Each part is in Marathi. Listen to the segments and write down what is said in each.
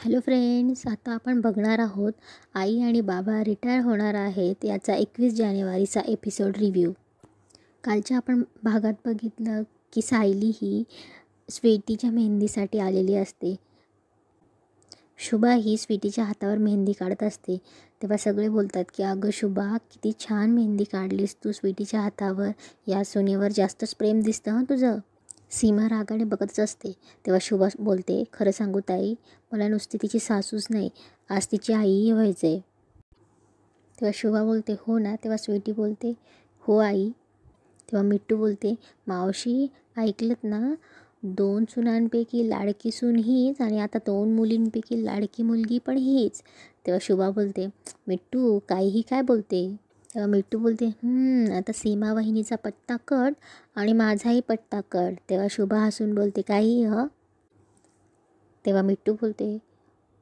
हॅलो फ्रेंड्स, आता आपण बघणार आहोत आई आणि बाबा रिटायर होणार आहेत याचा 21 जानेवारीचा एपिसोड रिव्ह्यू. कालच्या आपण भागात बघितलं की सायली ही स्वीटीच्या मेहंदीसाठी आलेली असते. शुभा ही स्वीटीच्या हातावर मेहंदी काढत असते. तेव्हा सगळे बोलतात की अगं शुभा, किती छान मेहंदी काढलीस तू स्वीटीच्या हातावर, या सुनेवर जास्तच प्रेम दिसतं हं तुझं. सीमा रागाने बघतच असते. तेव्हा शुभा बोलते, खरं सांगू ताई, मला नुसती तिची सासूच नाही, आज तिची आईही व्हायचं आहे. तेव्हा शुभा बोलते, हो ना. तेव्हा स्वीटी बोलते, हो आई. तेव्हा मिट्टू बोलते, मावशी ऐकलत ना, 2 सुनांपैकी लाडकी सून हीच आणि आता 2 मुलींपैकी लाडकी मुलगी पण हीच. तेव्हा शुभा बोलते, मिट्टू काहीही काय बोलते. तेव्हा मिट्टू बोलते, आता सीमा वहिनीचा पत्ता कट आणि माझाही पत्ता कट. तेव्हा शुभा हसून बोलते, काही तेव्हा मिट्टू बोलते,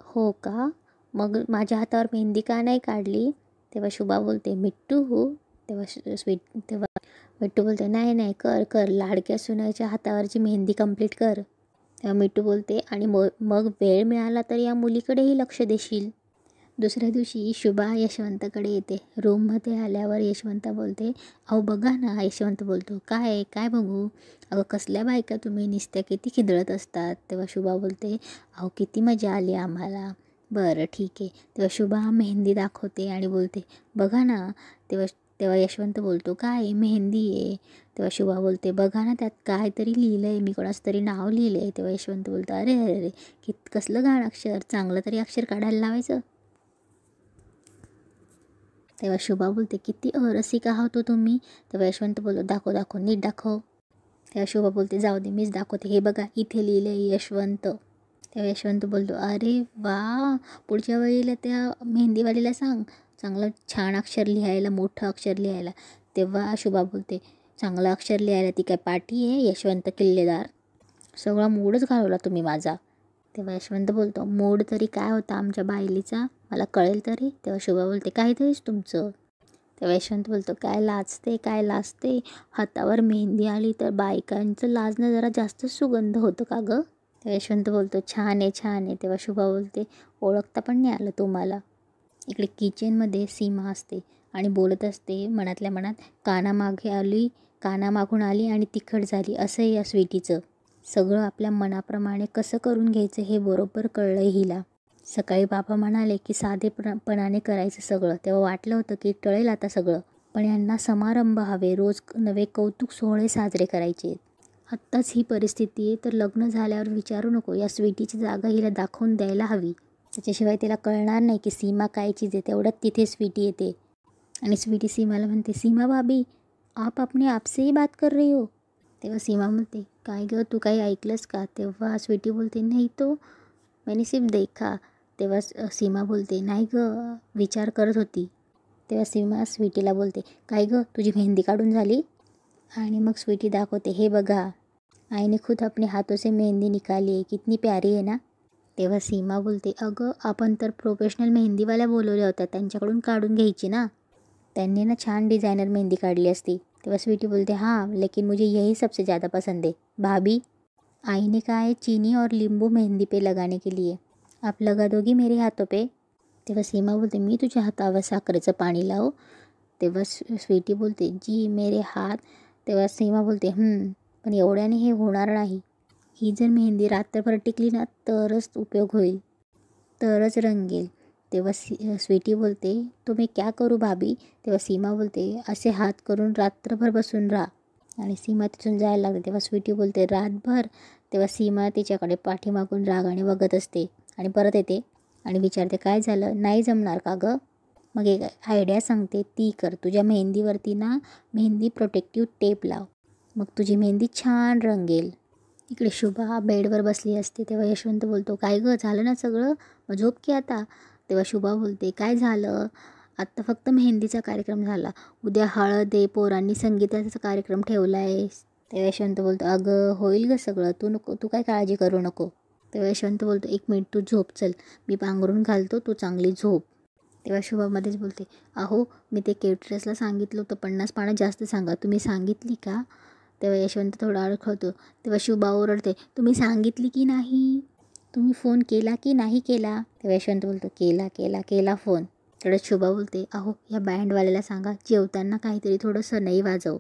हो का, मग माझ्या हातावर मेहंदी का नाही काढली. तेव्हा शुभा बोलते, मिट्टू हो. तेव्हा मिट्टू बोलते, नाही नाही, कर कर, लाडक्या सुनाच्या हातावरची मेहंदी कंप्लीट कर. तेव्हा मिट्टू बोलते, आणि मग वेळ मिळाला तर या मुलीकडेही लक्ष देशील. दुसऱ्या दिवशी शुभा यशवंतकडे येते. रूममध्ये आल्यावर यशवंत बोलते, अहो बघा ना. यशवंत बोलतो, काय काय बघू. अगं कसल्या बायका तुम्ही, निसत्या किती खिदळत असतात. तेव्हा शुभा बोलते, अहो किती मजा आली आम्हाला. बरं ठीक आहे. तेव्हा शुभा मेहंदी दाखवते आणि बोलते, बघा ना. तेव्हा तेव्हा यशवंत बोलतो, काय मेहंदी आहे. तेव्हा शुभा बोलते, बघा ना त्यात काय तरी लिहिलं आहे, मी कोणाचं तरी नाव लिहिलं आहे. तेव्हा यशवंत बोलतो, अरे अरे अरे, कसलं घाण अक्षर, चांगलं तरी अक्षर काढायला लावायचं. तेव्हा शुभा बोलते, किती अरसिक आहात हो तुम्ही. तेव्हा यशवंत बोलतो, दाखव दाखव, नीट दाखव. तेव्हा शुभा बोलते, जाऊ दे, मीच दाखवते, हे बघा इथे लिहिलं आहे यशवंत. तेव्हा यशवंत बोलतो, अरे वा, पुढच्या वेळेला त्या मेहंदीवालीला सांग चांगलं छान अक्षर लिहायला, मोठं अक्षर लिहायला. तेव्हा शुभा बोलते, चांगलं अक्षर लिहायला ती काय पाटी आहे यशवंत किल्लेदार, सगळा मूडच घालवला तुम्ही माझा. तेव्हा यशवंत बोलतो, मूड तरी काय होता आमच्या बायलीचा, मला कळेल तरी. तेव्हा शुभा बोलते, काहीतरीच तुमचं. तेव्हा यशवंत बोलतो, काय लाजते काय लाजते, हातावर मेहंदी आली तर बायकांचं लाजणं जरा जास्तच सुगंध होतं का गं. तेव्हा यशवंत बोलतो, छान आहे छान आहे. तेव्हा शुभा बोलते, ओळखता पण नाही आलं तुम्हाला. इकडे किचनमध्ये सीमा असते आणि बोलत असते मनातल्या मनात, कानामागून आली आणि तिखट झाली, असं या स्वीटीचं. सगळं आपल्या मनाप्रमाणे कसं करून घ्यायचं हे बरोबर कळलं हिला. सकाळी बाबा म्हणाले की साधेपणाने करायचं सगळं. तेव्हा वाटलं होतं की टळेल आता सगळं, पण यांना समारंभ हवे, रोज नवे कौतुक सोहळे साजरे करायचे. आत्ताच ही परिस्थिती आहे, तर लग्न झाल्यावर विचारू नको, या स्वीटीची जागा हिला दाखवून द्यायला हवी. त्याच्याशिवाय तिला कळणार नाही की सीमा काय चीज आहे. तेवढ्यात तिथे स्वीटी येते आणि स्वीटी सीमाला म्हणते, सीमा भाभी, आप अपने आप से ही बात कर रही हो. तेव्हा सीमा म्हणते, काय गं, तू काही ऐकलंस का. तेव्हा स्वीटी बोलते, नाही तो मैंने सिर्फ देखा. तेव्हा सीमा बोलते, नाही गं, विचार करत होती. तेव्हा सीमा स्वीटीला बोलते, काय गं, तुझी मेहंदी काढून झाली. आणि मग स्वीटी दाखवते, हे बघा, आईने खुद अपने हाथों से मेहंदी निकाली है, कितनी प्यारी आहे ना. तेव्हा सीमा बोलते, अगं आपण तर प्रोफेशनल मेहंदीवाल्या बोलवल्या होत्या, त्यांच्याकडून काढून घ्यायची ना, त्यांनी ना छान डिझायनर मेहंदी काढली असती. तेव्हा स्वीटी बोलते, हाँ लेकिन मुझे यही सबसे ज़्यादा पसंद है भाभी, आई ने कहा है चीनी और नींबू मेहंदी पे लगाने के लिए, आप लगा दोगी मेरे हाथों पे. तेव्हा सीमा बोलते, मी तुझ्या हातावर साखरेचं पाणी लावू. तेव्हा स्वीटी बोलते, जी मेरे हात. तेव्हा सीमा बोलते, पण एवढ्याने हे होणार नाही, ही जर मेहंदी रात्रभर टिकली ना तरच उपयोग होईल, तरच रंगेल. तेव्हा स्वीटी बोलते, तो मी क्या करू भाभी. तेव्हा सीमा बोलते, असे हात करून रात्रभर बसून राहा. आणि सीमा तिथून जायला लागते. तेव्हा स्वीटी बोलते, रातभर. तेव्हा सीमा तिच्याकडे पाठीमागून रागाने बघत असते आणि परत येते आणि विचारते, काय झालं, नाही जमणार का गं. मग एक आयडिया सांगते, ती कर. तुझ्या मेहंदीवरती ना मेहंदी प्रोटेक्टिव्ह टेप लाव, मग तुझी मेहंदी छान रंगेल. इकडे शुभा बेडवर बसली असते. तेव्हा यशवंत बोलतो, काय गं, झालं ना सगळं, मग झोप की आता. तेव्हा शुभा बोलते, काय झालं, आत्ता फक्त मेहंदीचा कार्यक्रम झाला, उद्या हळद आहे, पोरांनी संगीताचा कार्यक्रम ठेवला आहे. तेव्हा यशवंत बोलतो, अगं होईल गं सगळं, तू काय काळजी करू नको. तेव्हा यशवंत बोलतो, एक मिनिट तू झोप, चल मी पांघरून घालतो, तू चांगली झोप. तेव्हा शुभामध्येच बोलते, अहो मी ते केटरर्सला सांगितलं होतं 50 पानं जास्त सांगा, तुम्ही सांगितली का. तेव्हा यशवंत थोडा अडखळतो. तेव्हा शुभा ओरडते, तुम्ही सांगितली की नाही, तुम्ही फोन केला की नाही केला? तेव्हा यशवंत बोलतो केला फोन. तेवढ्यात शुभा बोलते अहो या बँडवाल्याला सांगा जेवताना काहीतरी थोडंसं नाही वाजव,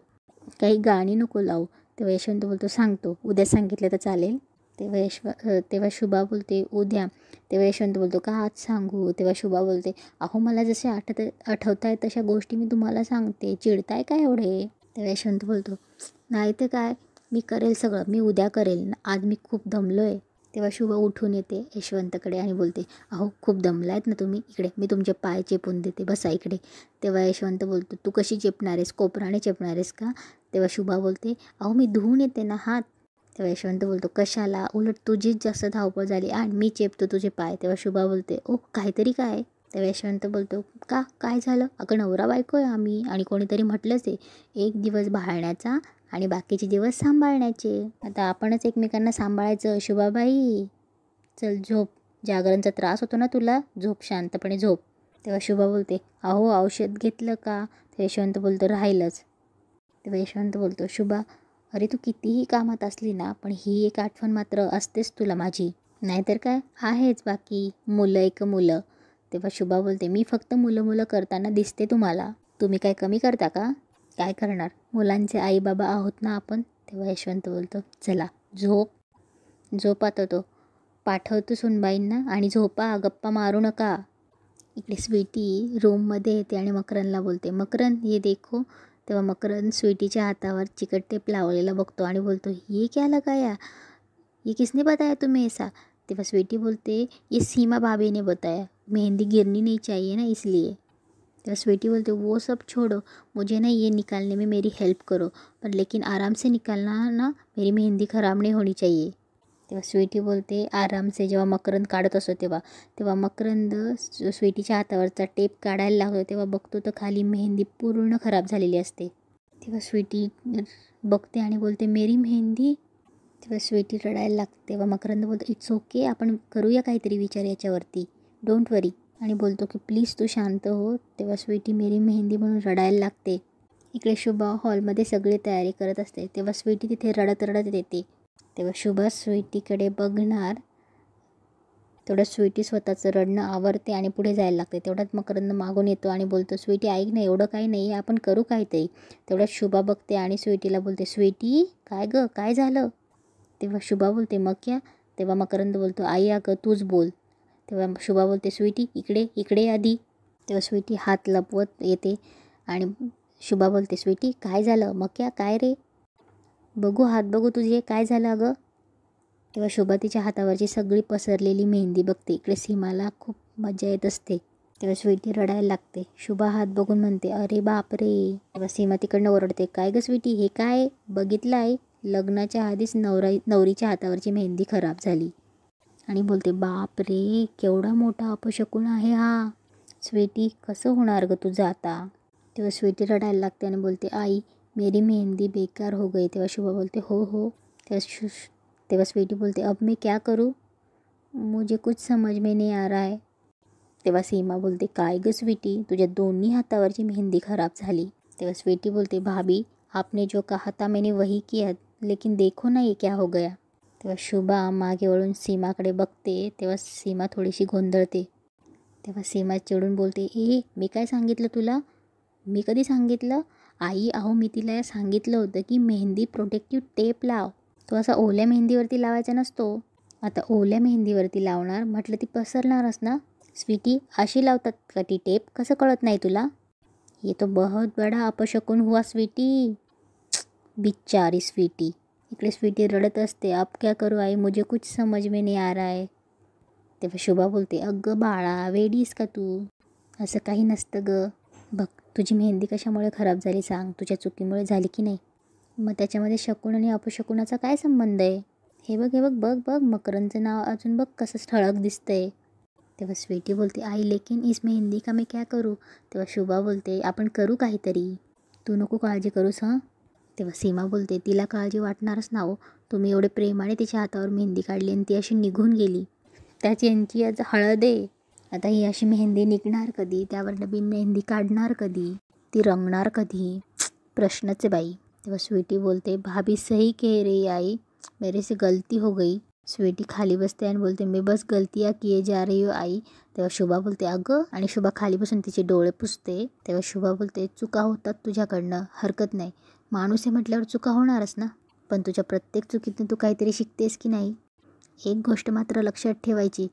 काही गाणी नको लावू. तेव्हा यशवंत बोलतो सांगतो, उद्या सांगितलं तर चालेल? तेव्हा शुभा बोलते उद्या. तेव्हा यशवंत बोलतो का आज सांगू? तेव्हा शुभा बोलते अहो मला जसे आठवत आहेत तशा गोष्टी मी तुम्हाला सांगते, चिडताय काय एवढे? तेव्हा यशवंत बोलतो नाही तर काय, मी करेल सगळं, मी उद्या करेल, आज मी खूप दमलो आहे. तेव्हा शुभा उठून येते यशवंतकडे आणि बोलते अहो खूप दमलायत ना तुम्ही, इकडे मी तुमचे पाय चेपून देते, बसा इकडे. तेव्हा यशवंत बोलतो तू कशी चेपणार आहेस, कोपराने चेपणार आहेस का? तेव्हा शुभा बोलते अहो मी धुवून येते ना हात. तेव्हा यशवंत बोलतो कशाला, उलट तुझीच जास्त धावपळ झाली आणि मी चेपतो तुझे पाय. तेव्हा शुभा बोलते ओ काहीतरी काय? तेव्हा यशवंत बोलतो का काय झालं, अगं नवरा बायको आहे आम्ही आणि कोणीतरी म्हटलंच आहे एक दिवस भाळण्याचा आणि बाकीचे दिवस सांभाळण्याचे, आता आपणच एकमेकांना सांभाळायचं. शुभाबाई चल झोप, जागरणचा त्रास होतो ना तुला, झोप शांतपणे झोप. तेव्हा शुभा बोलते अहो औषध घेतलं का? तेव्हा यशवंत बोलतो राहिलंच. तेव्हा यशवंत बोलतो शुभा अरे तू कितीही कामात असली ना पण ही एक आठवण मात्र असतेच तुला माझी, नाहीतर काय आहेच बाकी मुलं. तेव्हा शुभा बोलते मी फक्त मुलं करताना दिसते तुम्हाला, तुम्ही काय कमी करता का? काय करणार, मुलांचे आई बाबा आहोत ना आपण. तेव्हा यशवंत बोलतो चला झोप आता, तो पाठवतो सुनबाईंना आणि झोपा, गप्पा मारू नका. इकडे स्वीटी रूममध्ये येते आणि मकरनला बोलते मकरन ये देखो. तेव्हा मकरन स्वीटीच्या हातावर चिकट टेप लावलेला बघतो आणि बोलतो ये क्या लगाया, ये किसने बताया तुम्हें ऐसा? तेव्हा स्वीटी बोलते ये सीमा भाभी ने बताया, मेहंदी गिरनी नहीं चाहिए ना इसलिए. तेव्हा स्वीटी बोलते वो सब छोड़ो, मुझे ना ये निकालने में मेरी हेल्प करो, पर लेकिन आराम से निकालना ना, मेरी मेहंदी ख़राब नहीं होनी चाहिए. तेव्हा स्वीटी बोलते आराम से. जेव्हा मकरंद काढत असतो तेव्हा मकरंद स्वीटीच्या हातावरचा टेप काढायला लागतो, तेव्हा बघतो तर खाली मेहंदी पूर्ण खराब झालेली असते. तेव्हा स्वीटी बघते आणि बोलते मेरी मेहंदी. तेव्हा स्वीटी रडायला लागते. तेव्हा मकरंद बोलतो इट्स ओके, आपण करूया काहीतरी विचार याच्यावरती, डोंट वरी, आणि बोलतो की प्लीज तू शांत हो. तेव्हा स्वीटी मेरी मेहंदी म्हणून रडायला लागते. इकडे शुभा हॉलमध्ये सगळी तयारी करत असते, तेव्हा स्वीटी तिथे रडत येते. तेव्हा शुभा स्वीटीकडे बघणार, तेवढ्यात स्वीटी स्वतःचं रडणं आवरते आणि पुढे जायला लागते. तेवढ्यात मकरंद मागून येतो आणि बोलतो स्वीटी ऐक ना, एवढं काही नाही, आपण करू काहीतरी. तेवढ्यात शुभा बघते आणि स्वीटीला बोलते स्वीटी काय गं काय झालं? तेव्हा शुभा बोलते मग क्या? तेव्हा मकरंद बोलतो आई अगं तूच बोल. तेव्हा शुभा बोलते स्वीटी इकडे आधी. तेव्हा स्वीटी हात लपवत येते आणि शुभा बोलते स्वीटी काय झालं? मग क्या काय रे? बघू हात बघू तुझे, काय झालं अगं? तेव्हा शुभा तिच्या हातावरची सगळी पसरलेली मेहंदी बघते. इकडे सीमाला खूप मजा येत असते. तेव्हा स्वीटी रडायला लागते. शुभा हात बघून म्हणते अरे बापरे. तेव्हा सीमा तिकडनं ओरडते काय गं स्वीटी हे काय? बघितलं आहे, लग्नाच्या आधीच नवरीच्या हातावरची मेहंदी खराब झाली. आणि बोलते बाप रे केवढा मोठा अपशकुन आहे हा. स्वीटी कसं होणार गं तुझं आता? तेव्हा स्वीटी रडायला लागते आणि बोलते आई मेरी मेहंदी बेकार हो गई. तेव्हा शुभा बोलते हो. तेव्हा स्वीटी बोलते अब मैं क्या करूँ, मुझे कुछ समझ में नहीं आ रहा है. तेव्हा सीमा बोलते काय गं स्वीटी तुझ्या दोन्ही हातावरची मेहंदी खराब झाली. तेव्हा स्वीटी बोलते भाभी आपने जो कहा था मैंने वही किया, लेकिन देखो ना ये क्या हो गया. तेव्हा शुभा मागे वळून सीमाकडे बघते. तेव्हा सीमा थोडीशी गोंधळते. तेव्हा सीमा चिडून बोलते मी काय सांगितलं तुला? मी कधी सांगितलं? आई अहो मी तिला सांगितलं होतं की मेहंदी प्रोटेक्टिव्ह टेप लाव, तो असा ओल्या मेहंदीवरती लावायचा नसतो. आता ओल्या मेहंदीवरती लावणार म्हटलं ती पसरणारच ना. स्वीटी अशी लावतात का ती टेप, कसं कळत नाही तुला? ये तो बहुत बड़ा अपशकुन हुआ स्वीटी. बिचारी स्वीटी. इकडे स्वीटी रडत असते अब क्या करू आई, मुझे कुछ समझ में नहीं आ रहा है. तेव्हा शुभा बोलते अगं बाळा वेडीस का तू, असं काही नसतं गं. बघ तुझी मेहंदी कशामुळे खराब झाली सांग, तुझ्या चुकीमुळे झाली की नाही? मग त्याच्यामध्ये शकुन आणि अपशकुनाचा काय संबंध आहे? हे बघ मकरंदचं नाव अजून बघ कसं ठळक दिसतंय. तेव्हा स्वीटी बोलते आई लेकिन इस मेहंदी का मैं क्या करूँ. तेव्हा शुभा बोलते आपण करू काहीतरी, तू नको काळजी करूस हां. तेव्हा सीमा बोलते तिला काळजी वाटणारच ना हो, तुम्ही एवढे प्रेमाने तिच्या हातावर मेहंदी काढली आणि ती अशी निघून गेली. त्याची यांची आज हळद आहे, आता ही अशी मेहंदी निघणार कधी, त्यावर नवीन मेहंदी काढणार कधी, ती रंगणार कधी, प्रश्नच आहे बाई. तेव्हा स्वीटी बोलते भाभी सही कह रही आई, मेरे से गलती हो गई. स्वीटी खाली बसते आणि बोलते मी बस गलतियाँ किए जा रही हो आई. तेव्हा शुभा बोलते अगं, आणि शुभा खाली बसून तिचे डोळे पुसते. तेव्हा शुभा बोलते चुका होतात तुझ्याकडनं, हरकत नाही, माणूस आहे म्हटल्यावर चुका होणारच ना, पण तुझ्या प्रत्येक चुकीतून तू काहीतरी शिकतेस की नाही. एक गोष्ट मात्र लक्षात ठेवायची,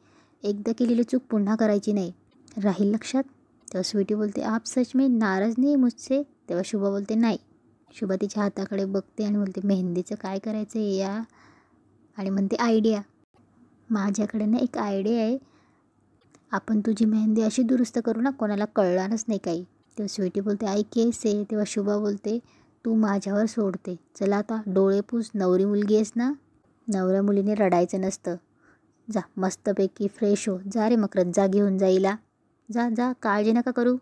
एकदा केलेली चूक पुन्हा करायची नाही. राहील लक्षात. तेव्हा स्वीटी बोलते आप सच में नाराज नाही मुझसे. तेव्हा शुभा बोलते नाही. शुभा तिच्या हाताकडे बघते आणि बोलते मेहंदीचं काय करायचं आहे या, आणि म्हणते आयडिया. माझ्याकडे ना एक आयडिया आहे, आपण तुझी मेहंदी अशी दुरुस्त करू ना कोणाला कळणारच नाही काही. तेव्हा स्वीटी बोलते आई केस आहे. तेव्हा शुभा बोलते तू माझ्यावर सोडते, चला आता डोळे पुस, नवरी मुलगी आहेस ना. नवऱ्या मुलीने रडायचं नसतं. जा मस्तपैकी फ्रेश हो, जा रे मकरंद, जा घेऊन जाईला, जा जा, काळजी नका करू.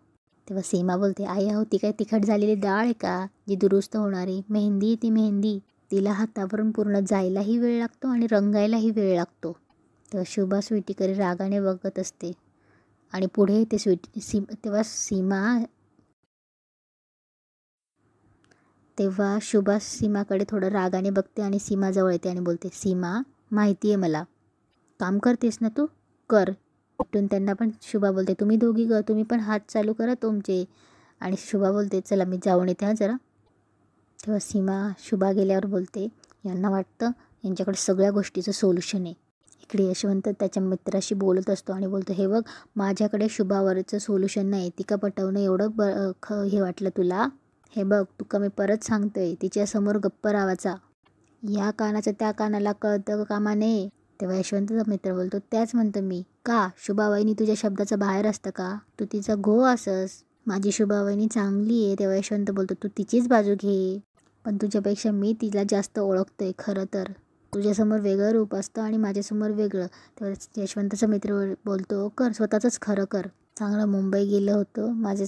तेव्हा सीमा बोलते आई अहो ती काय तिखट झालेली डाळ आहे का जी दुरुस्त होणारी, मेहंदी ती मेहंदी, तिला हातावरून पूर्ण जायलाही वेळ लागतो आणि रंगायलाही वेळ लागतो. तेव्हा शुभा स्वीटीकडे रागाने बघत असते आणि पुढे येते तेव्हा शुभा सीमाकडे थोडं रागाने बघते आणि सीमाजवळ येते आणि बोलते सीमा, माहिती आहे मला, काम करतेस ना तू, कर. कुठून त्यांना पण शुभा बोलते तुम्ही दोघी तुम्ही पण हात चालू करा तुमचे. आणि शुभा बोलते चला मी जाऊन येते हां जरा. तेव्हा सीमा शुभा गेल्यावर बोलते यांना वाटतं यांच्याकडे सगळ्या गोष्टीचं सोल्युशन आहे. इकडे यशवंत त्याच्या मित्राशी बोलत असतो आणि बोलतो हे बघ माझ्याकडे शुभावरचं सोल्युशन नाही, तिका पटवणं एवढं हे वाटलं तुला. हे बघ तुका मी परत सांगतोय, तिच्यासमोर गप्प राहायचा, या कानाचं त्या कानाला कळतं कामा नये. तेव्हा यशवंतचा मित्र बोलतो त्याच म्हणतो मी, का शुभावहिनी तुझ्या शब्दाचं बाहेर असतं का, तू तिचा घो असस, माझी शुभावहिनी चांगली आहे. तेव्हा यशवंत बोलतो तू तिचीच बाजू घे, पण तुझ्यापेक्षा मी तिला जास्त ओळखतोय. खरं तर तुझ्यासमोर वेगळं रूप असतं आणि माझ्यासमोर वेगळं. तेव्हा यशवंतचा मित्र बोलतो कर स्वतःच खरं कर, चांगलं मुंबई गेलं होतं, माझे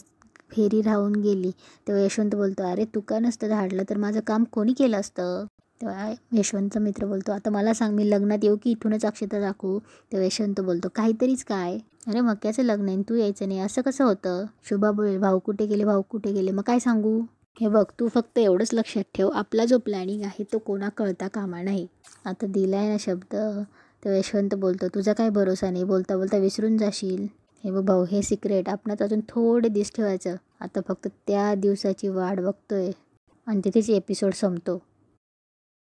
फेरी राहून गेली. तेव्हा यशवंत बोलतो अरे तू का नसतं धाडलं तर माझं काम कोणी केलं असतं. तेव्हा यशवंतचा मित्र बोलतो आता मला सांग मी लग्नात येऊ की इथूनच अक्षता दाखवू. तेव्हा यशवंत बोलतो काहीतरीच काय, अरे मक्याचं लग्न आहे तू यायचं नाही असं कसं होतं. शुभा बोल भाऊ कुठे गेले, भाऊ कुठे गेले, मग काय सांगू. हे बघ तू फक्त एवढंच लक्षात ठेव, आपला जो प्लॅनिंग आहे तो कोणा कळता कामा नाही. आता दिलाय ना शब्द. तेव्हा यशवंत बोलतो तुझा काय भरोसा नाही, बोलता बोलता विसरून जाशील. हे बघ भाऊ हे सिक्रेट आपणात अजून थोडे दिवस ठेवायचं, आता फक्त त्या दिवसाची वाट बघतोय. आणि तिथेच एपिसोड संपतो.